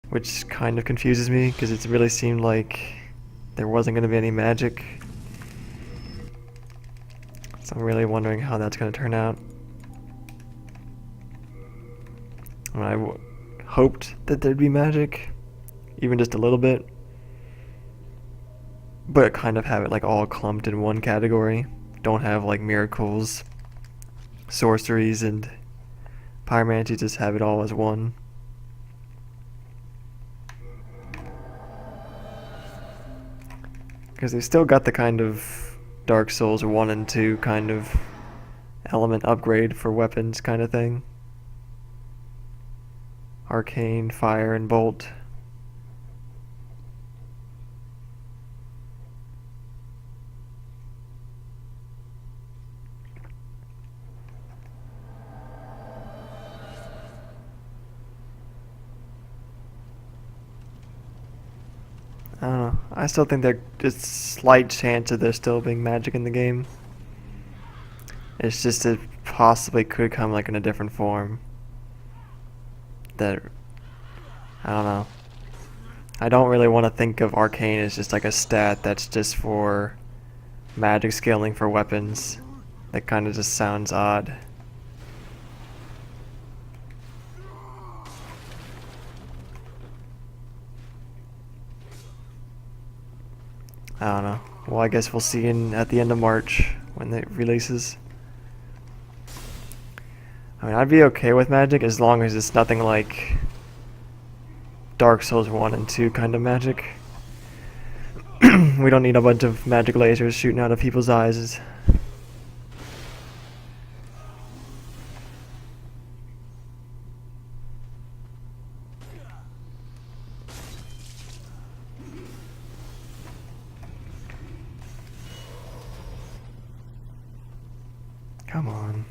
which kind of confuses me because it really seemed like there wasn't going to be any magic. So I'm really wondering how that's going to turn out. I hoped that there'd be magic, even just a little bit, but kind of have it like all clumped in one category. Don't have like miracles, sorceries, and pyromancy, just have it all as one. Because they still got the kind of Dark Souls 1 and 2 kind of element upgrade for weapons kind of thing. Arcane, fire, and bolt. I don't know. I still think there's a slight chance of there still being magic in the game. It's just it possibly could come like in a different form. That I don't know. I don't really want to think of arcane as just like a stat that's just for magic scaling for weapons. That kind of just sounds odd. I don't know. Well, I guess we'll see at the end of March when it releases. I mean, I'd be okay with magic as long as it's nothing like Dark Souls 1 and 2 kind of magic. We don't need a bunch of magic lasers shooting out of people's eyes. Come on.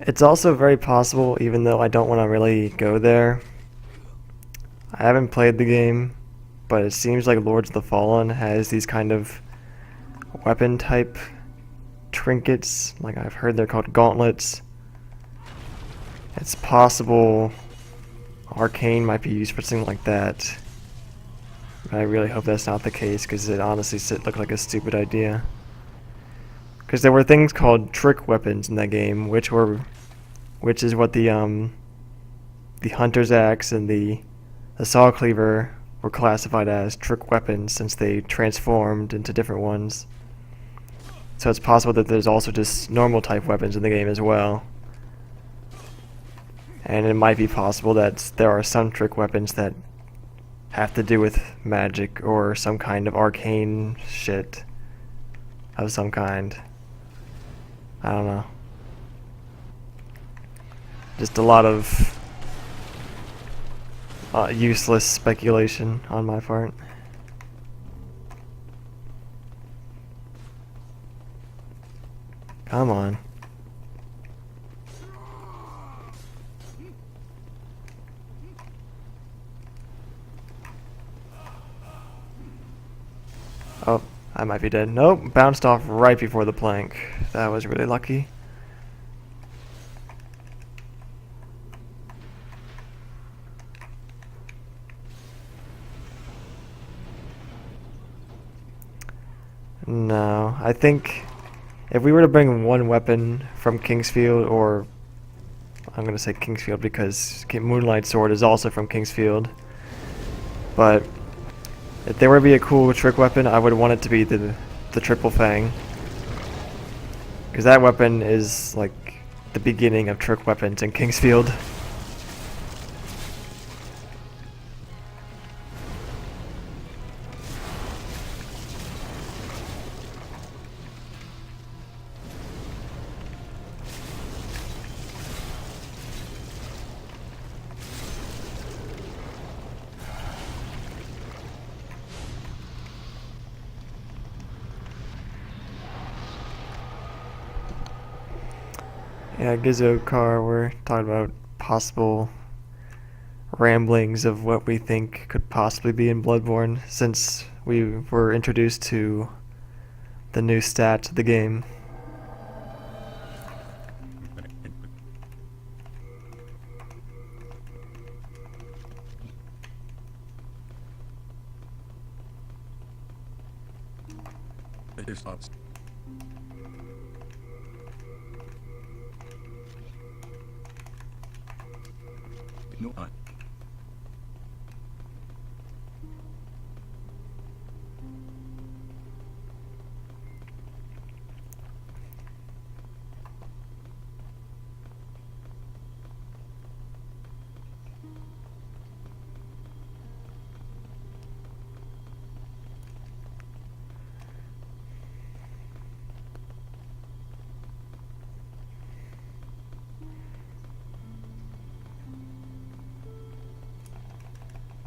It's also very possible, even though I don't want to really go there. I haven't played the game, but it seems like Lords of the Fallen has these kind of weapon type trinkets. Like I've heard they're called gauntlets. It's possible arcane might be used for something like that. But I really hope that's not the case because it honestly looked like a stupid idea. Because there were things called trick weapons in that game, which is what the hunter's axe and the saw cleaver were classified as trick weapons since they transformed into different ones. So it's possible that there's also just normal type weapons in the game as well. And it might be possible that there are some trick weapons that have to do with magic or some kind of arcane shit of some kind. I don't know. Just a lot of useless speculation on my part. Come on. Oh, I might be dead. Nope, bounced off right before the plank. That was really lucky. No, I think if we were to bring one weapon from Kingsfield, or I'm going to say Kingsfield because Moonlight Sword is also from Kingsfield, but if there were to be a cool trick weapon, I would want it to be the Triple Fang. Because that weapon is like the beginning of trick weapons in Kingsfield. Yeah, Gizzo Car, we're talking about possible ramblings of what we think could possibly be in Bloodborne since we were introduced to the new stats of the game. No, I.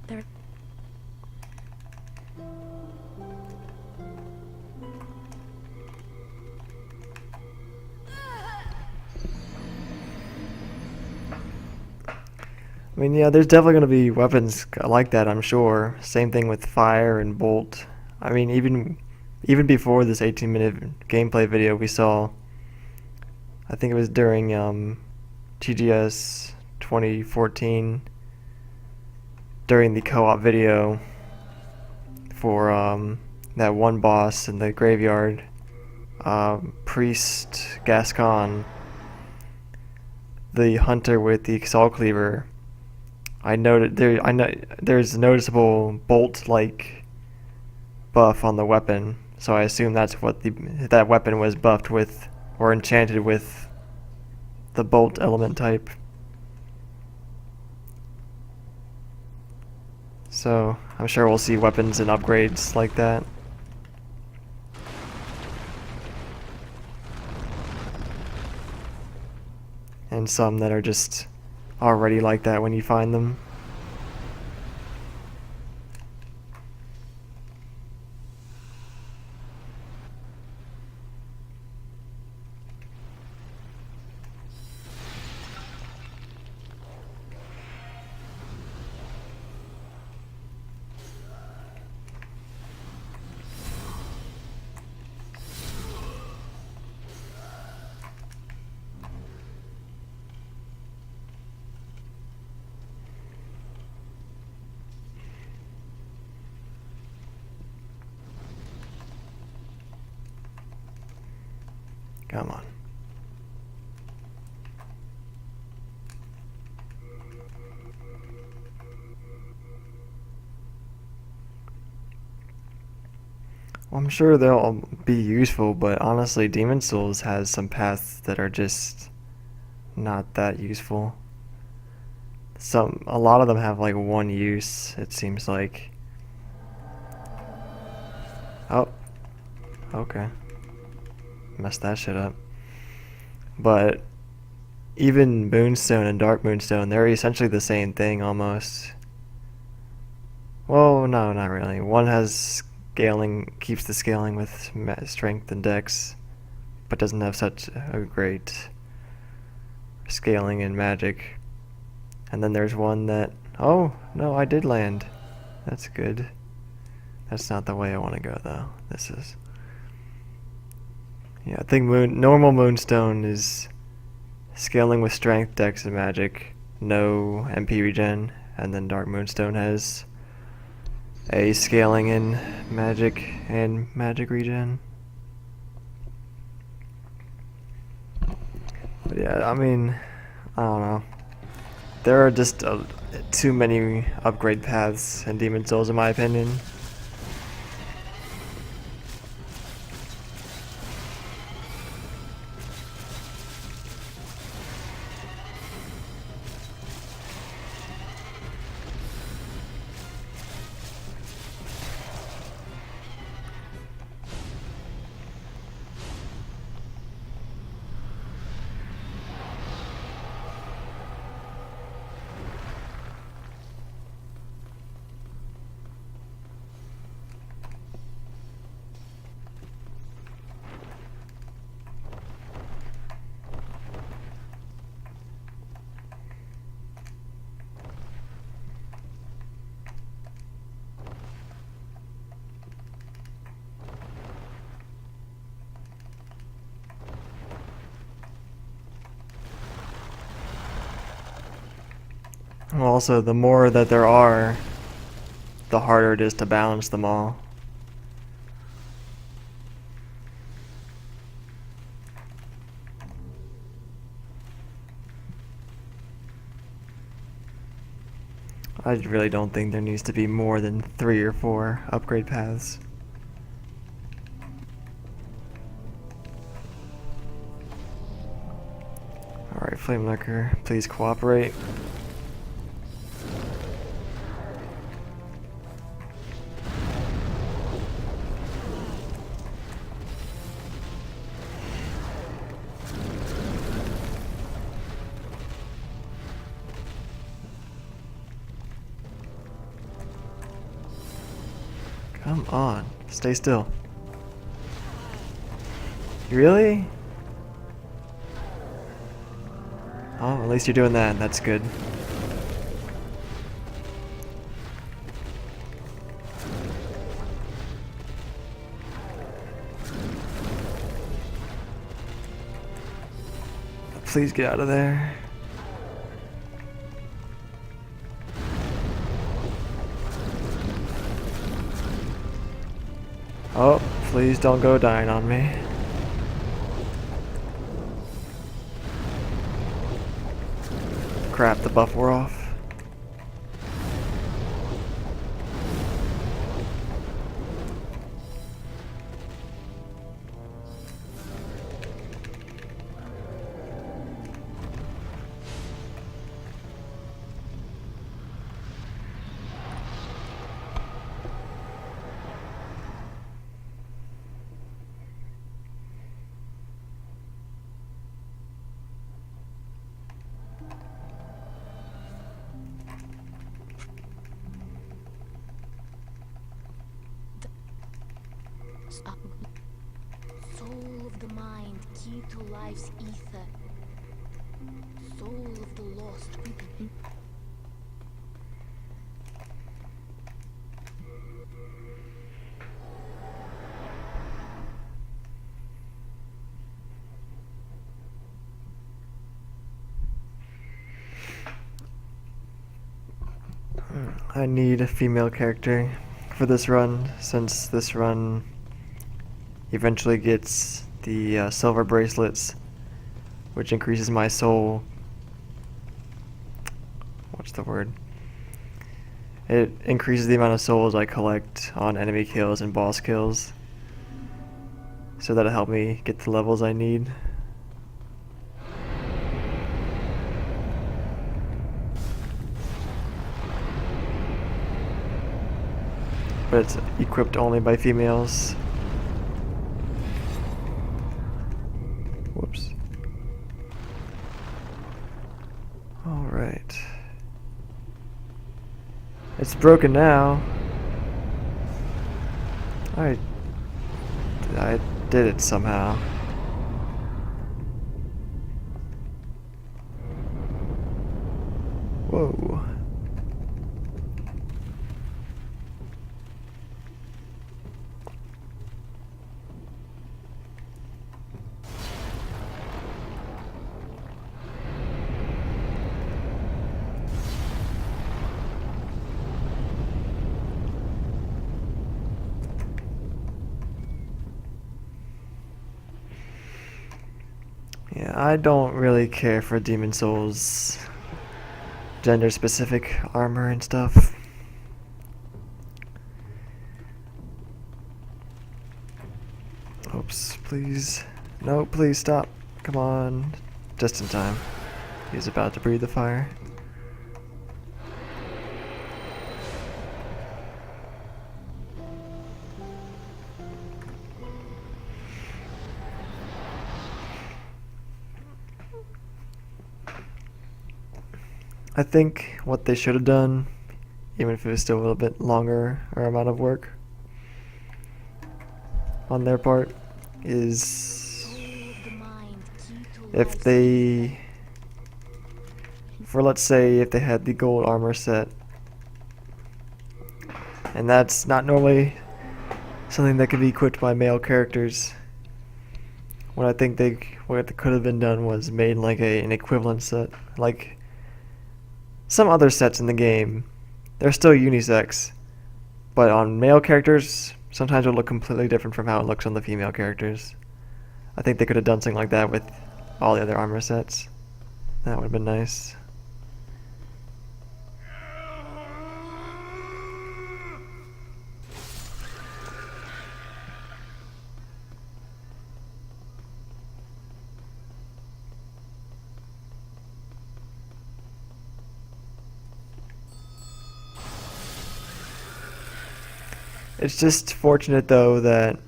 There. I mean, yeah, there's definitely going to be weapons like that, I'm sure. Same thing with fire and bolt. I mean, even before this 18-minute gameplay video we saw, I think it was during TGS 2014, during the co-op video for that one boss in the graveyard, Priest Gascon, the hunter with the Soul Cleaver. I know there's a noticeable bolt-like buff on the weapon, so I assume that's what that weapon was buffed with or enchanted with, the bolt element type. So I'm sure we'll see weapons and upgrades like that. And some that are just already like that when you find them. Come on. Well, I'm sure they'll be useful, but honestly, Demon Souls has some paths that are just not that useful. A lot of them have like one use, it seems like. Oh, okay. Messed that shit up. But even Moonstone and Dark Moonstone, they're essentially the same thing almost. Well, no, not really. One has scaling, keeps the scaling with strength and dex, but doesn't have such a great scaling in magic. And then there's one that, oh, no, I did land. That's good. That's not the way I want to go, though. This is... Yeah, I think normal Moonstone is scaling with strength, dex, and magic. No MP regen. And then Dark Moonstone has a scaling in magic and magic regen. But yeah, I mean, I don't know. There are just too many upgrade paths in Demon Souls, in my opinion. Well, also, the more that there are, the harder it is to balance them all. I really don't think there needs to be more than 3 or 4 upgrade paths. Alright, Flame Licker, please cooperate. Come on, stay still. Really? Oh, at least you're doing that, that's good. Please get out of there. Oh, please don't go dying on me. Crap, the buff wore off. Soul of the mind, key to life's ether. Soul of the lost. I need a female character for this run, since this run eventually gets the silver bracelets, which increases my soul. What's the word? It increases the amount of souls I collect on enemy kills and boss kills, so that'll help me get the levels I need. But it's equipped only by females. Whoops. Alright. It's broken now. I did it somehow. Whoa. Yeah, I don't really care for Demon Souls gender specific armor and stuff. Oops, please. No, please stop. Come on. Just in time. He's about to breathe the fire. I think what they should have done, even if it was still a little bit longer or amount of work on their part, is if they, for let's say if they had the gold armor set, and that's not normally something that can be equipped by male characters. What I think what could have been done was made like an equivalent set, like some other sets in the game, they're still unisex, but on male characters, sometimes it'll look completely different from how it looks on the female characters. I think they could have done something like that with all the other armor sets. That would have been nice. It's just fortunate though that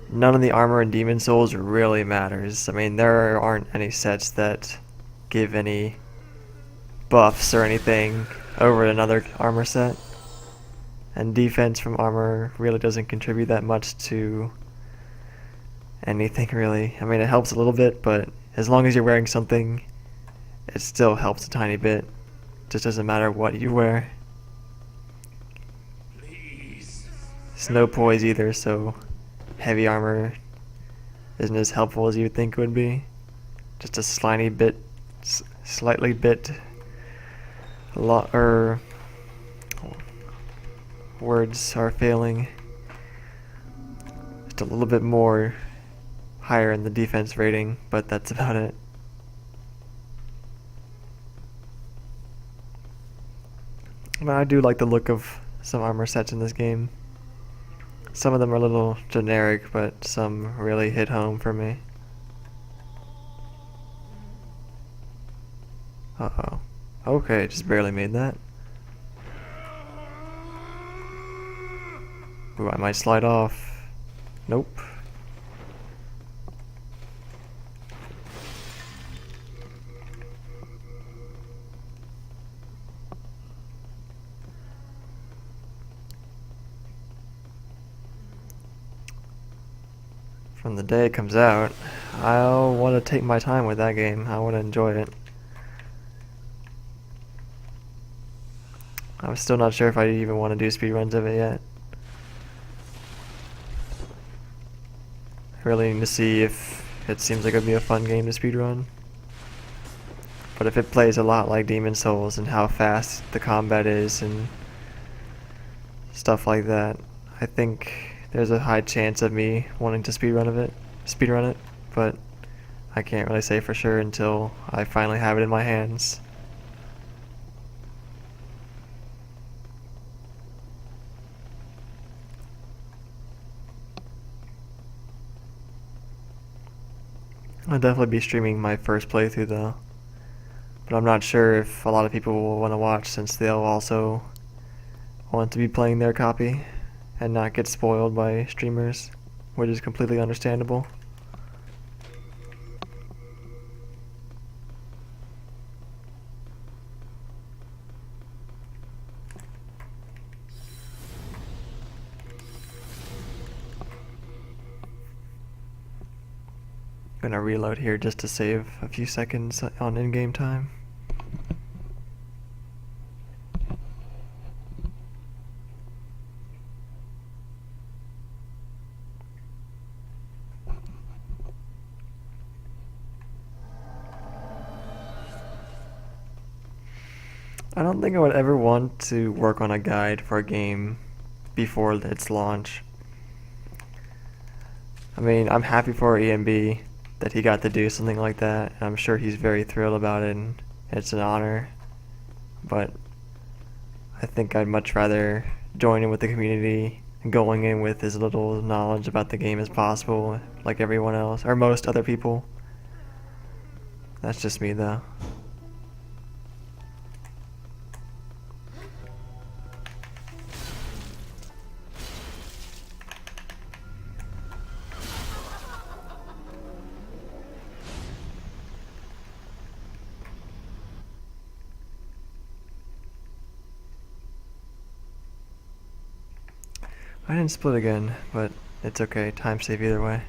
none of the armor in Demon Souls really matters. I mean, there aren't any sets that give any buffs or anything over another armor set. And defense from armor really doesn't contribute that much to anything really. I mean, it helps a little bit, but as long as you're wearing something, it still helps a tiny bit. Just doesn't matter what you wear. It's no poise either, so heavy armor isn't as helpful as you would think it would be. Just a slightly bit, words are failing. Just a little bit more higher in the defense rating, but that's about it. But I do like the look of some armor sets in this game. Some of them are a little generic, but some really hit home for me. Uh-oh. Okay, just barely made that. Ooh, I might slide off. Nope. From the day it comes out, I'll want to take my time with that game. I want to enjoy it. I'm still not sure if I even want to do speedruns of it yet. I really need to see if it seems like it would be a fun game to speedrun. But if it plays a lot like Demon Souls and how fast the combat is and stuff like that, I think there's a high chance of me wanting to speedrun it, but I can't really say for sure until I finally have it in my hands. I'll definitely be streaming my first playthrough though, but I'm not sure if a lot of people will want to watch since they'll also want to be playing their copy and not get spoiled by streamers, which is completely understandable. I'm gonna reload here just to save a few seconds on in-game time. I don't think I would ever want to work on a guide for a game before its launch. I mean, I'm happy for EMB that he got to do something like that, and I'm sure he's very thrilled about it, and it's an honor. But I think I'd much rather join in with the community and going in with as little knowledge about the game as possible, like everyone else, or most other people. That's just me though. I didn't split again, but it's okay. Time save either way.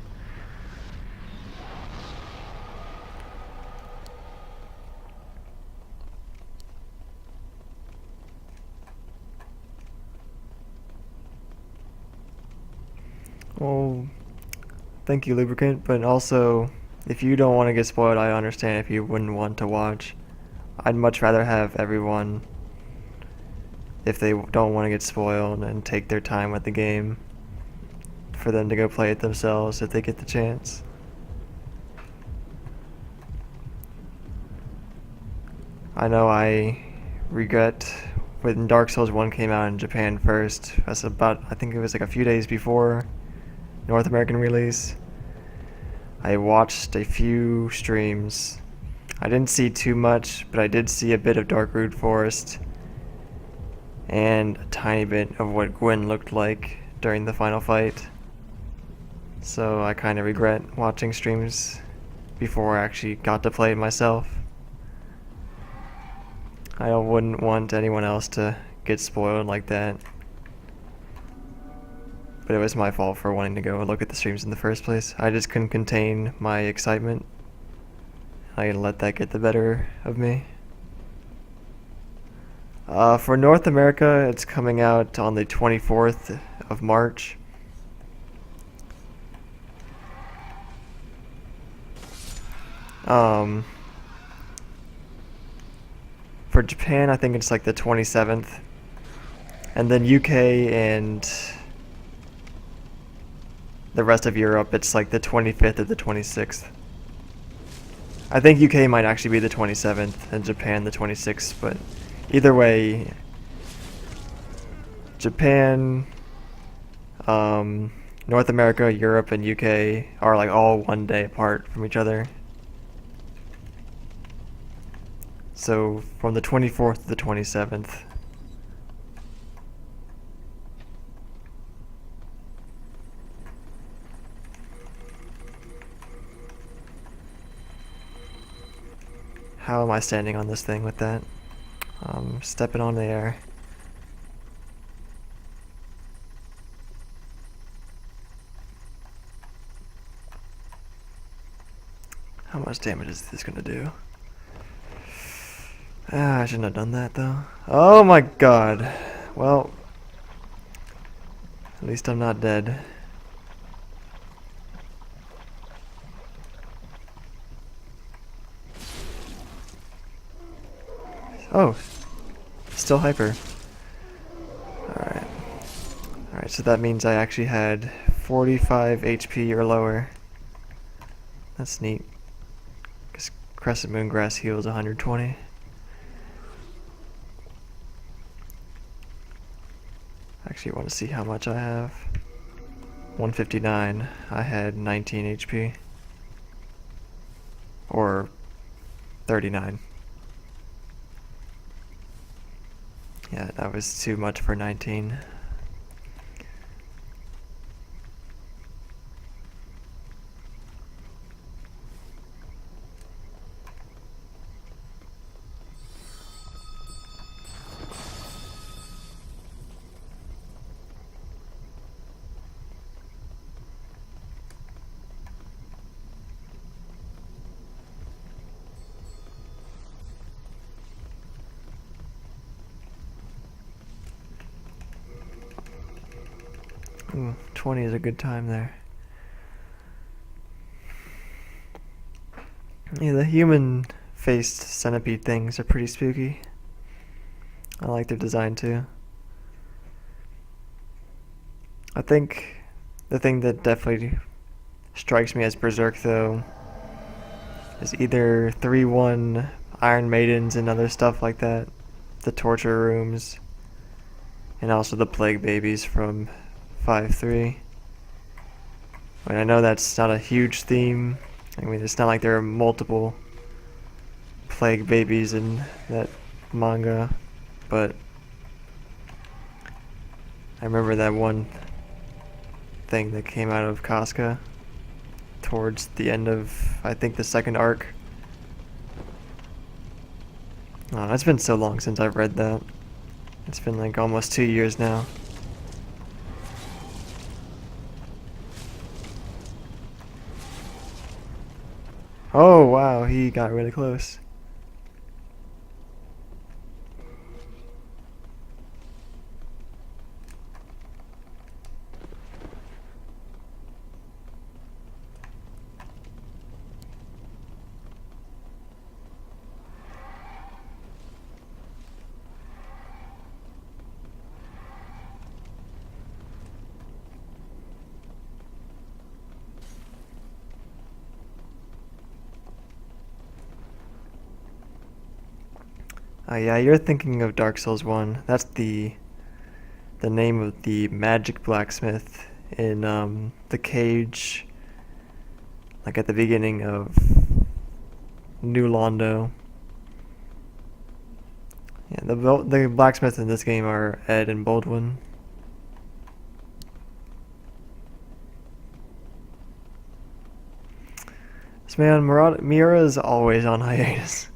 Well, thank you, Lubricant, but also, if you don't want to get spoiled, I understand if you wouldn't want to watch. I'd much rather have everyone, if they don't want to get spoiled and take their time with the game, for them to go play it themselves if they get the chance. I know I regret when Dark Souls 1 came out in Japan first. That's about, I think it was like a few days before North American release. I watched a few streams. I didn't see too much, but I did see a bit of Darkroot Forest and a tiny bit of what Gwyn looked like during the final fight. So I kind of regret watching streams before I actually got to play it myself. I wouldn't want anyone else to get spoiled like that. But it was my fault for wanting to go look at the streams in the first place. I just couldn't contain my excitement. I let that get the better of me. For North America, it's coming out on the 24th of March. For Japan, I think it's like the 27th. And then UK and the rest of Europe, it's like the 25th or the 26th. I think UK might actually be the 27th and Japan the 26th, but either way, Japan, North America, Europe, and UK are like all 1 day apart from each other. So from the 24th to the 27th. How am I standing on this thing with that? Stepping on the air. How much damage is this gonna do? I shouldn't have done that though. Oh my god. Well, at least I'm not dead. Oh, still hyper. Alright. Alright, so that means I actually had 45 HP or lower. That's neat. Because Crescent Moon Grass heals 120. Actually, I want to see how much I have. 159. I had 19 HP. Or 39. Yeah, that was too much for 19. Ooh, 20 is a good time there. Yeah, the human-faced centipede things are pretty spooky. I like their design too. I think the thing that definitely strikes me as Berserk though is either 3-1 Iron Maidens and other stuff like that, the torture rooms, and also the plague babies from 5-3. I mean, I know that's not a huge theme. I mean, it's not like there are multiple plague babies in that manga, but I remember that one thing that came out of Casca towards the end of, I think, the second arc. Oh, it's been so long since I've read that. It's been like almost 2 years now. Oh wow, he got really close. Oh yeah, you're thinking of Dark Souls 1. That's the name of the magic blacksmith in the cage, like at the beginning of New Londo. Yeah, the blacksmiths in this game are Ed and Baldwin. This man, Miura is always on hiatus.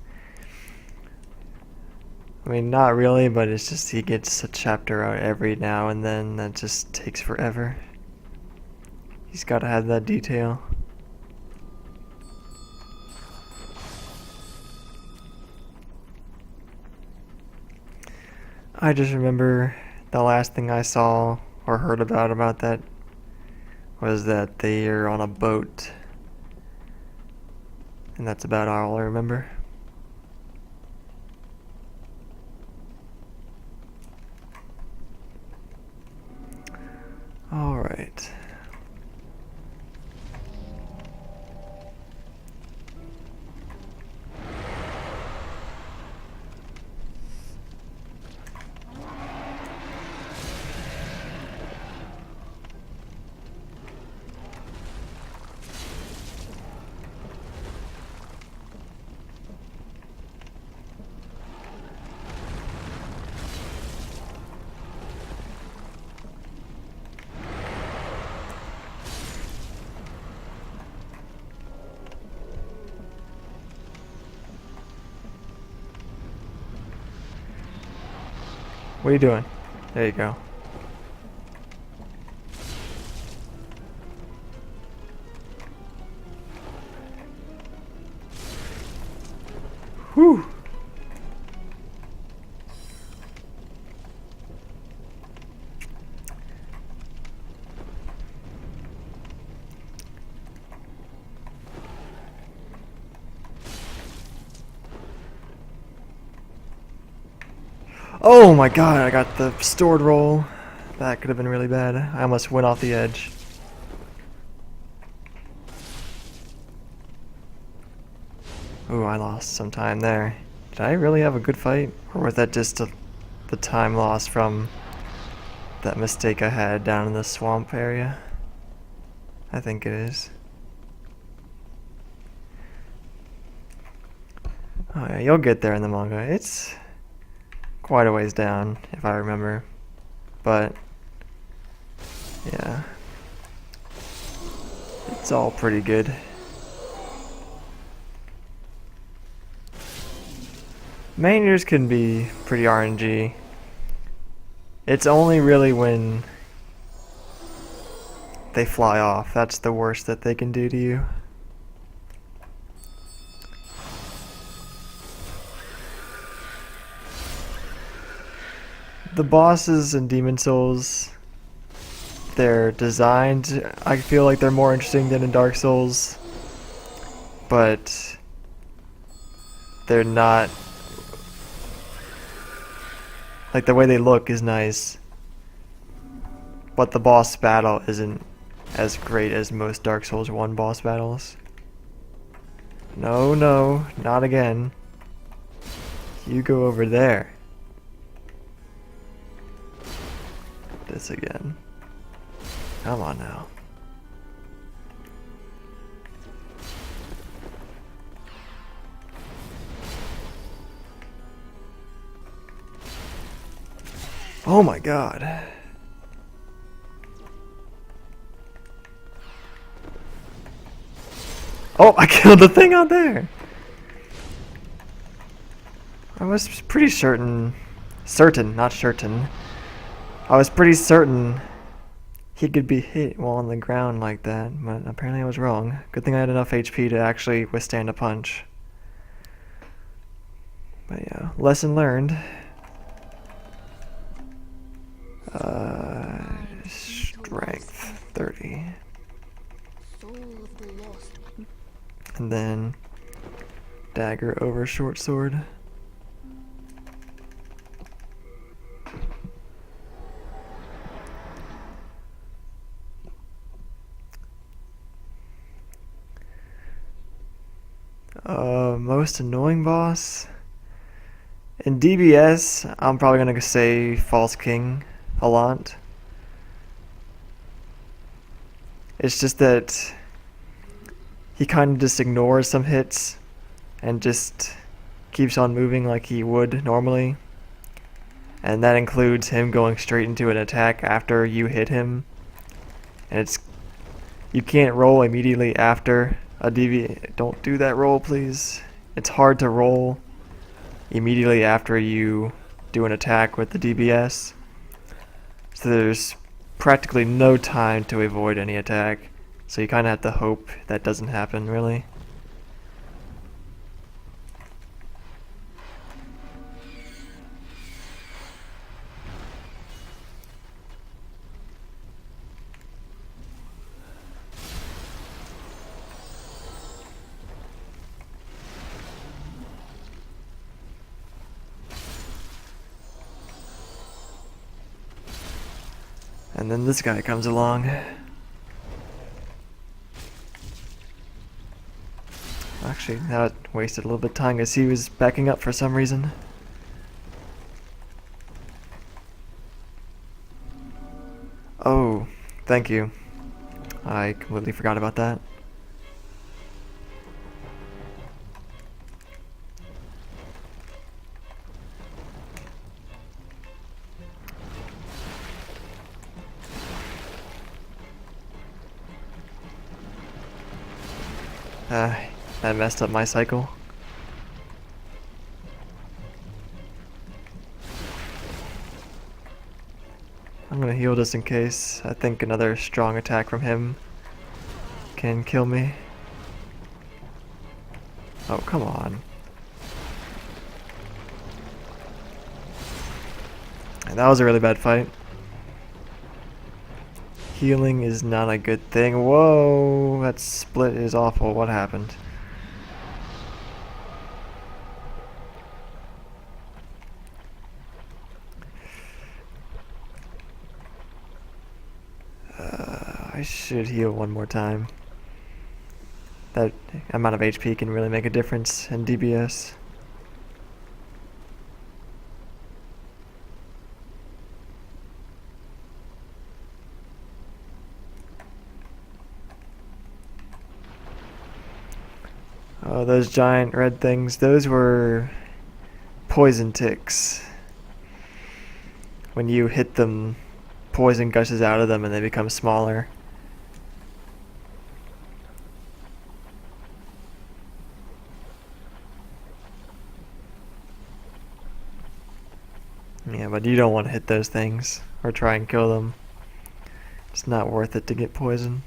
I mean, not really, but it's just he gets a chapter out every now and then that just takes forever. He's got to have that detail. I just remember the last thing I saw or heard about that was that they are on a boat. And that's about all I remember. All right. What are you doing? There you go. Whew. Oh my god, I got the stored roll. That could have been really bad. I almost went off the edge. Ooh, I lost some time there. Did I really have a good fight? Or was that just the time lost from that mistake I had down in the swamp area? I think it is. Oh yeah, you'll get there in the manga. It's quite a ways down, if I remember. But, yeah. It's all pretty good. Mainers can be pretty RNG. It's only really when they fly off. That's the worst that they can do to you. The bosses in Demon Souls, they're designed, I feel like they're more interesting than in Dark Souls, but they're not, like the way they look is nice, but the boss battle isn't as great as most Dark Souls 1 boss battles. No, no, not again. You go over there. This again. Come on now. Oh my god. Oh, I killed the thing out there. I was pretty certain, not certain. I was pretty certain he could be hit while on the ground like that, but apparently I was wrong. Good thing I had enough HP to actually withstand a punch. But yeah, lesson learned. Strength 30. Soul of the lost. And then dagger over short sword. Most annoying boss In DBS, I'm probably gonna say False King a lot. It's just that he kind of just ignores some hits and just keeps on moving like he would normally. And that includes him going straight into an attack after you hit him. And it's you can't roll immediately after a DB. Don't do that roll, please. It's hard to roll immediately after you do an attack with the DBS. So there's practically no time to avoid any attack. So you kind of have to hope that doesn't happen, really. And then this guy comes along. Actually, that wasted a little bit of time because he was backing up for some reason. Oh, thank you. I completely forgot about that. That messed up my cycle. I'm gonna heal just in case. I think another strong attack from him can kill me. Oh, come on. And that was a really bad fight. Healing is not a good thing. Whoa, that split is awful. What happened? I should heal one more time. That amount of HP can really make a difference in DBS. Oh, those giant red things, those were poison ticks. When you hit them, poison gushes out of them and they become smaller. Yeah, but you don't want to hit those things or try and kill them. It's not worth it to get poison.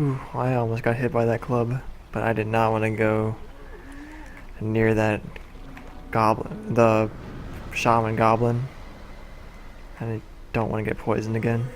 Whew, I almost got hit by that club, but I did not want to go near that goblin, the shaman goblin. I don't want to get poisoned again.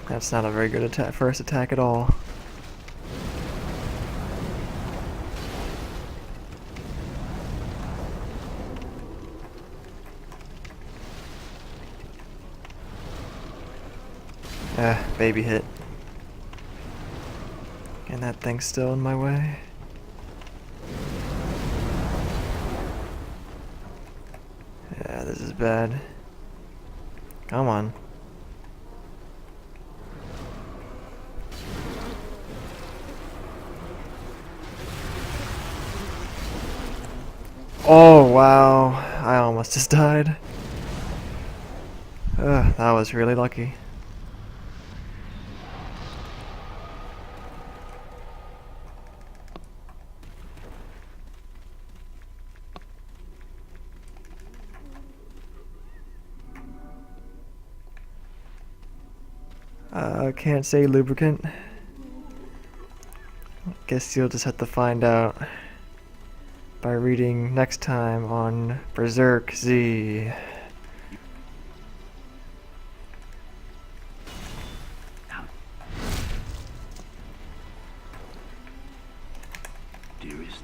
That's not a very good first attack at all. Baby hit. And that thing's still in my way. Yeah, this is bad. Come on. Oh, wow. I almost just died. That was really lucky. Can't say lubricant. Guess you'll just have to find out by reading next time on Berserk Z. Dearest.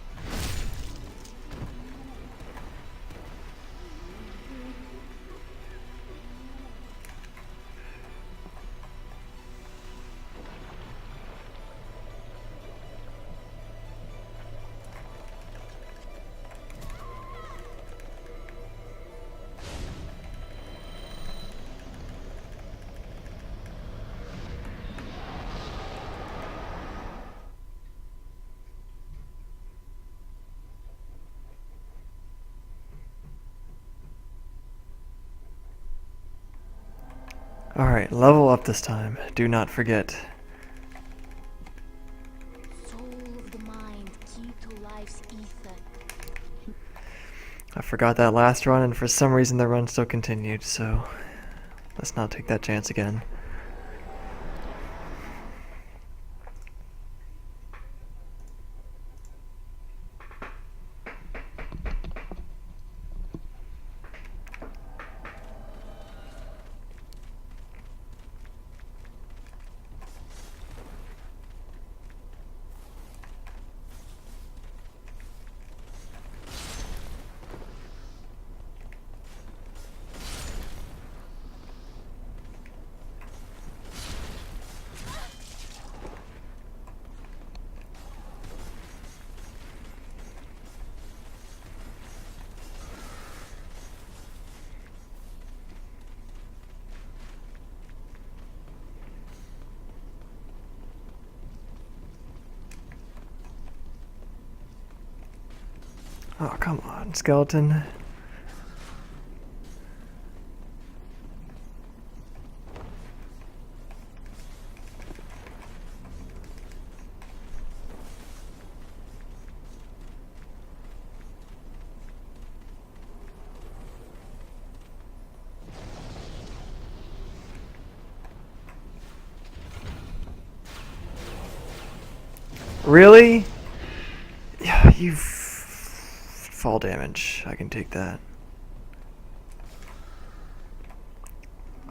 Alright, level up this time. Do not forget. Soul of the mind, key to life's ether. I forgot that last run, and for some reason the run still continued, so let's not take that chance again. Oh, come on, skeleton. Really? Yeah, you fall damage. I can take that.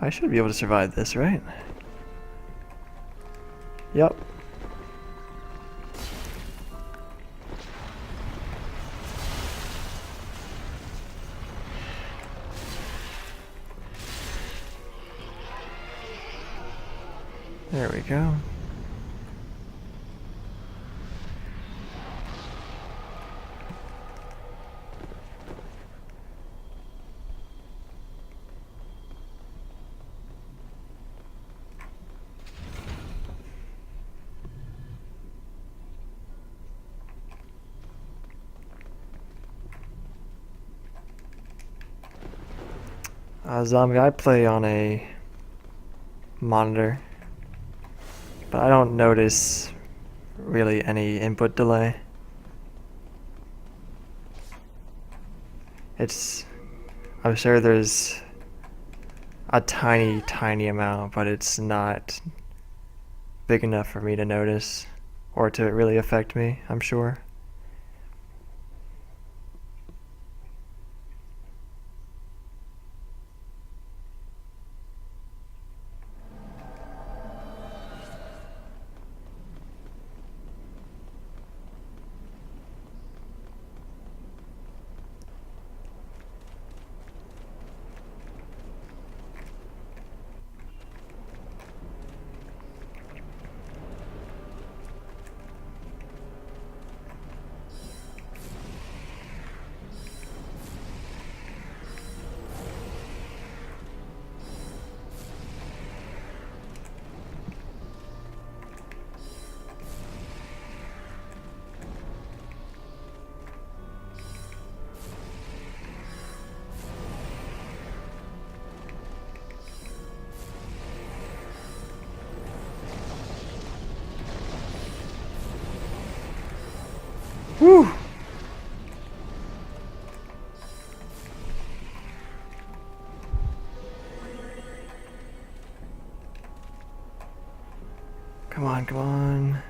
I should be able to survive this, right? Yep. There we go. Zombie, I play on a monitor, but I don't notice really any input delay. I'm sure there's a tiny amount, but it's not big enough for me to notice or to really affect me, I'm sure. Whew! Come on, come on.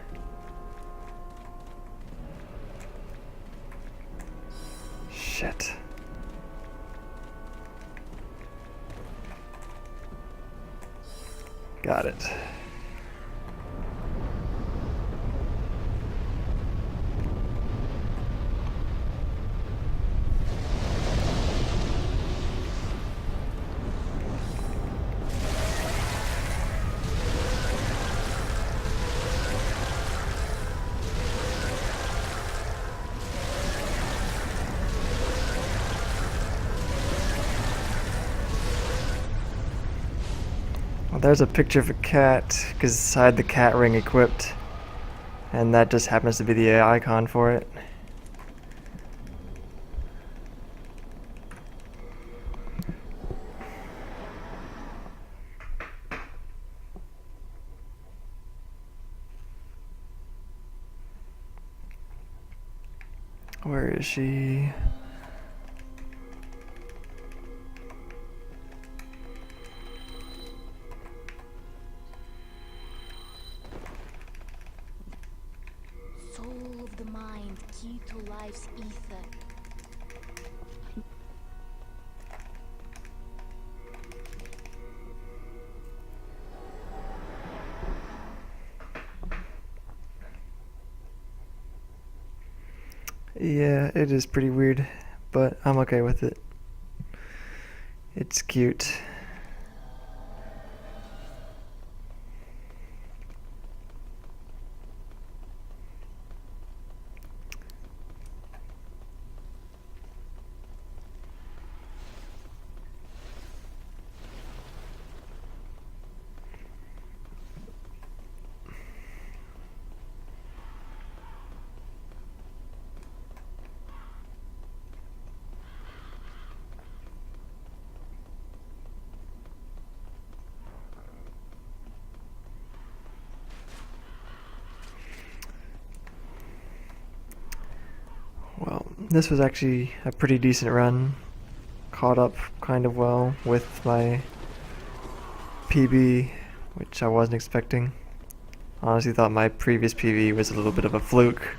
Shit. Got it. Well, there's a picture of a cat, because I had the cat ring equipped, and that just happens to be the icon for it. Where is she? Soul of the mind, key to life's ether. Yeah, it is pretty weird, but I'm okay with it. It's cute. Well, this was actually a pretty decent run. Caught up kind of well with my PB, which I wasn't expecting. Honestly thought my previous PB was a little bit of a fluke.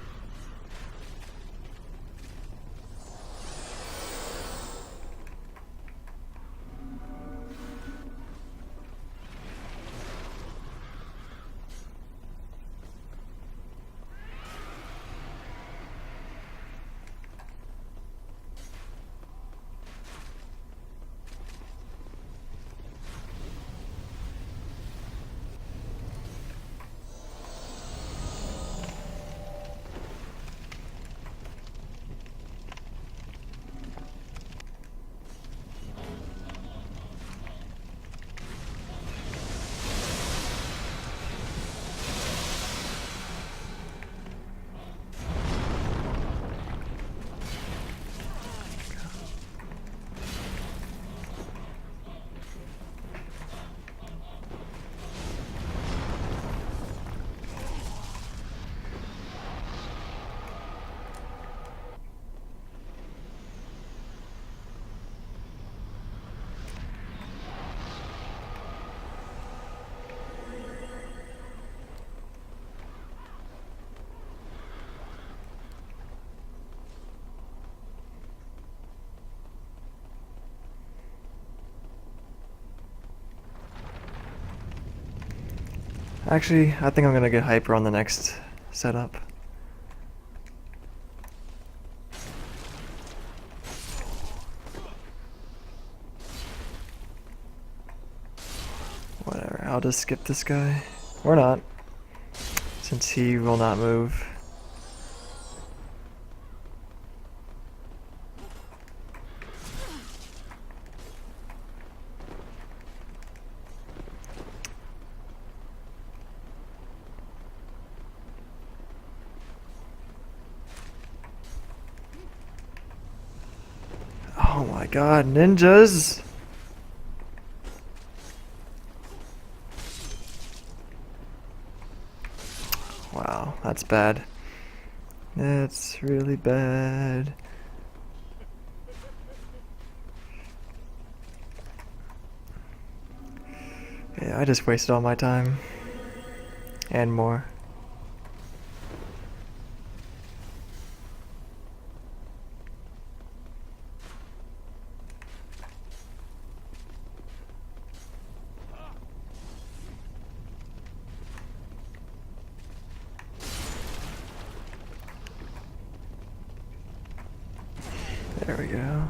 Actually, I think I'm gonna get hyper on the next setup. Whatever, I'll just skip this guy. Or not, since he will not move. Oh my god, ninjas! Wow, that's bad. That's really bad. Yeah, I just wasted all my time. And more. There we go.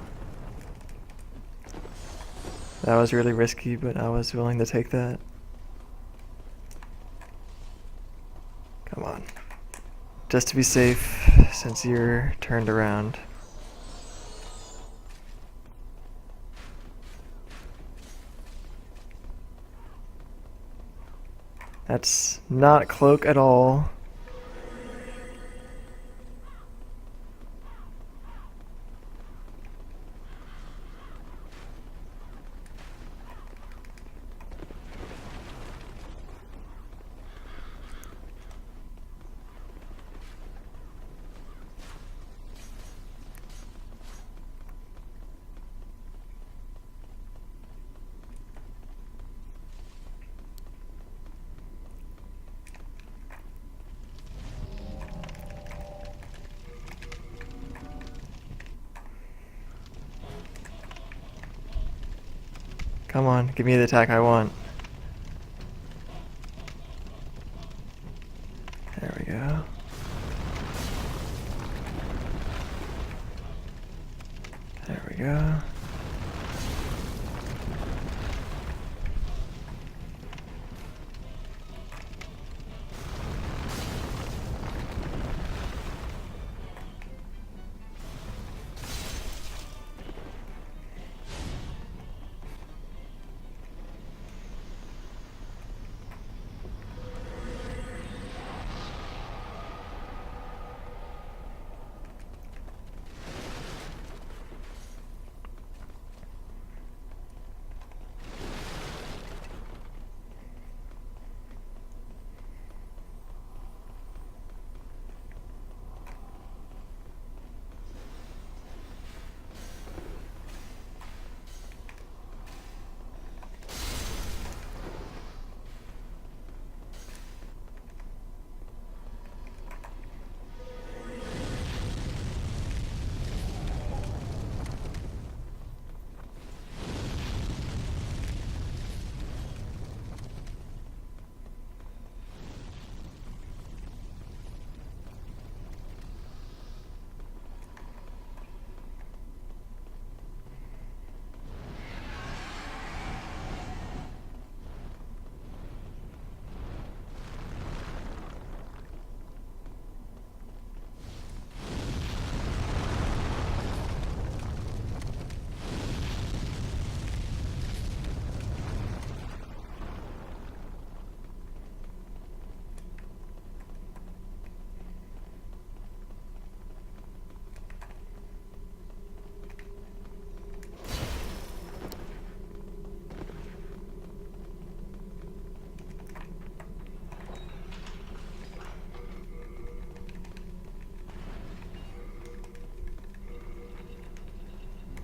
That was really risky, but I was willing to take that. Come on. Just to be safe, since you're turned around. That's not cloak at all. Come on, give me the attack I want. There we go. There we go.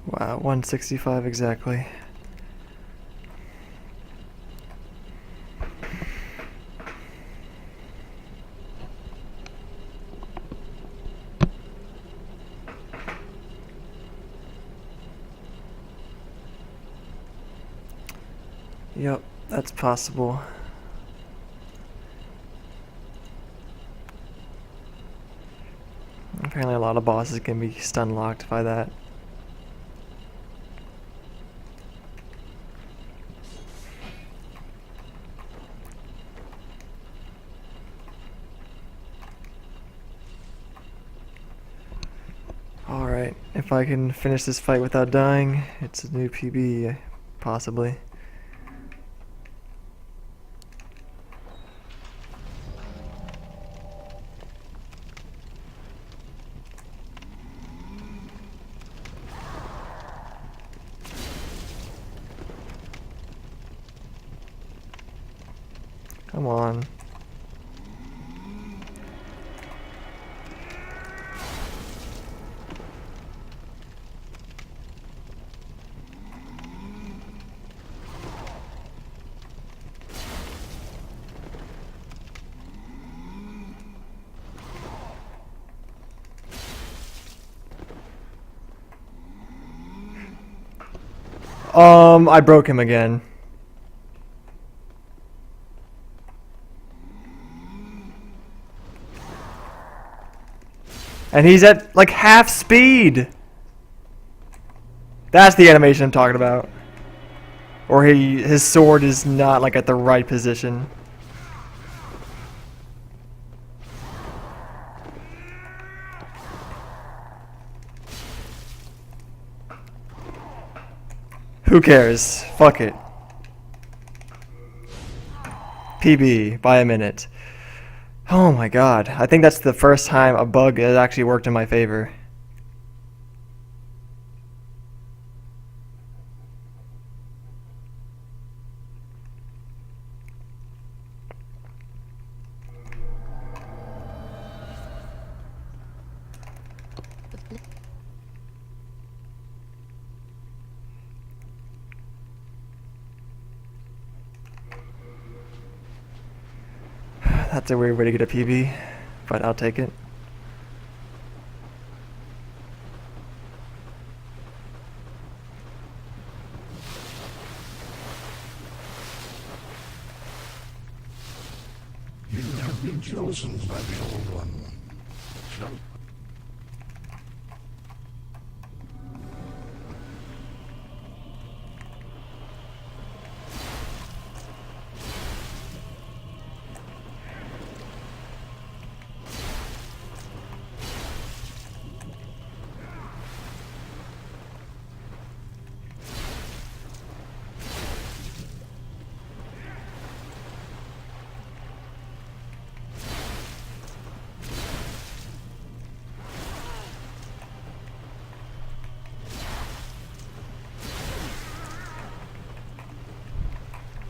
Wow, 165 exactly. Yep, that's possible. Apparently a lot of bosses can be stun locked by that. Alright, if I can finish this fight without dying, it's a new PB, possibly. Come on. I broke him again. And he's at like half speed. That's the animation I'm talking about. Or his sword is not like at the right position. Who cares? Fuck it. PB by a minute. Oh my god. I think that's the first time a bug has actually worked in my favor. That's a weird way to get a PB, but I'll take it. You have been chosen by the Old One. So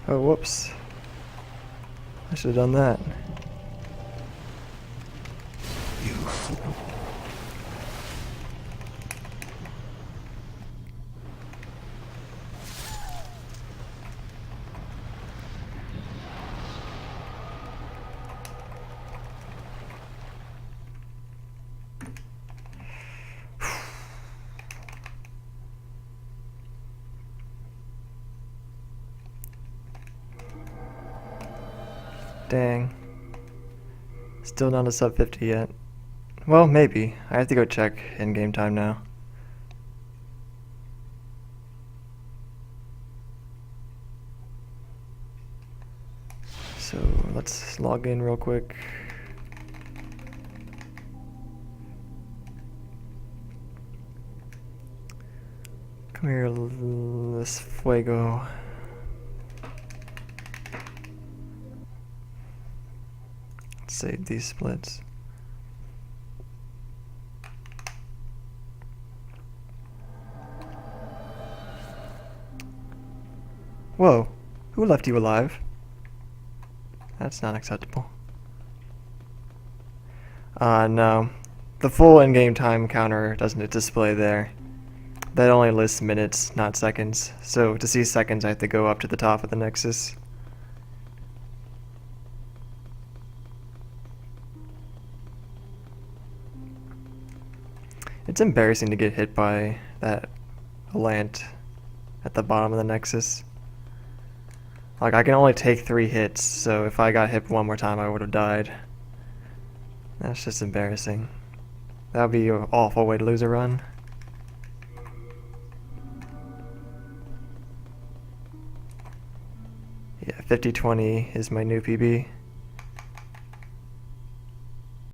Oh, whoops. I should have done that. you fool. Dang. Still not a sub 50 yet. Well, maybe. I have to go check in game time now. So let's log in real quick. Come here, this fuego. Save these splits. Whoa, who left you alive? That's not acceptable. No. The full in-game time counter doesn't display there. That only lists minutes, not seconds. So to see seconds, I have to go up to the top of the Nexus. It's embarrassing to get hit by that lant at the bottom of the Nexus. Like, I can only take 3 hits, so if I got hit one more time, I would have died. That's just embarrassing. That would be an awful way to lose a run. Yeah, 50-20 is my new PB.